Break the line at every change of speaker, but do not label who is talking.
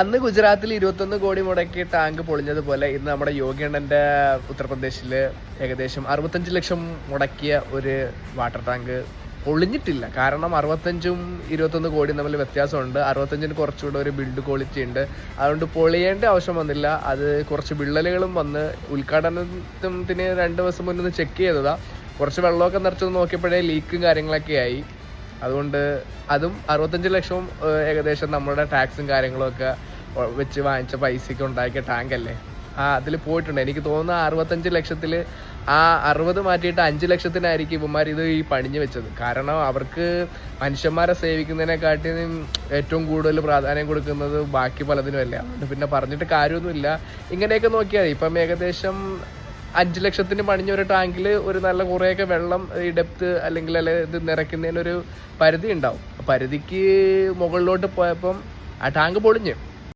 അന്ന് ഗുജറാത്തിൽ 21 കോടി മുടക്കി ടാങ്ക് പൊളിഞ്ഞതുപോലെ ഇന്ന് നമ്മുടെ യോഗി അണ്ണന്റെ ഉത്തർപ്രദേശിൽ ഏകദേശം 65 ലക്ഷം മുടക്കിയ ഒരു വാട്ടർ ടാങ്ക് പൊളിഞ്ഞിട്ടില്ല. കാരണം 65ഉം 21 കോടിയും തമ്മിൽ വ്യത്യാസമുണ്ട്. 65ന് കുറച്ചുകൂടെ ഒരു ബിൽഡ് ക്വാളിറ്റി ഉണ്ട്. അതുകൊണ്ട് പൊളിയേണ്ട ആവശ്യം വന്നില്ല. അത് കുറച്ച് വിള്ളലുകളും വന്ന് ഉദ്ഘാടനത്തിന് 2 ദിവസം മുന്നേ ചെക്ക് ചെയ്തതാ. കുറച്ച് വെള്ളമൊക്കെ നിറച്ചത് നോക്കിയപ്പോഴേ ലീക്കും കാര്യങ്ങളൊക്കെ ആയി. അതുകൊണ്ട് അതും 65 ലക്ഷവും ഏകദേശം നമ്മുടെ ടാക്സും കാര്യങ്ങളൊക്കെ വെച്ച് വാങ്ങിച്ച പൈസയ്ക്ക് ഉണ്ടാക്കിയ ടാങ്ക് അല്ലേ. അതിൽ പോയിട്ടുണ്ട്. എനിക്ക് തോന്നുന്നു 65 ലക്ഷത്തിൽ ആ 60 മാറ്റിയിട്ട് 5 ലക്ഷത്തിനായിരിക്കും ഇവന്മാർ ഇത് ഈ പണിഞ്ഞു വെച്ചത്. കാരണം അവർക്ക് മനുഷ്യന്മാരെ സേവിക്കുന്നതിനെക്കാട്ടിയും ഏറ്റവും കൂടുതൽ പ്രാധാന്യം കൊടുക്കുന്നത് ബാക്കി പലതിനുമല്ല. അതുകൊണ്ട് പിന്നെ പറഞ്ഞിട്ട് കാര്യമൊന്നുമില്ല. ഇങ്ങനെയൊക്കെ നോക്കിയാൽ ഇപ്പം ഏകദേശം 5 ലക്ഷത്തിന് പണിഞ്ഞ ഒരു ടാങ്കിൽ ഒരു നല്ല കുറേയൊക്കെ വെള്ളം ഈ ഡെപ്ത് അല്ലെങ്കിൽ ഇത് നിറയ്ക്കുന്നതിനൊരു പരിധി ഉണ്ടാവും. പരിധിക്ക് മുകളിലോട്ട് പോയപ്പം ആ ടാങ്ക് പൊളിഞ്ഞ്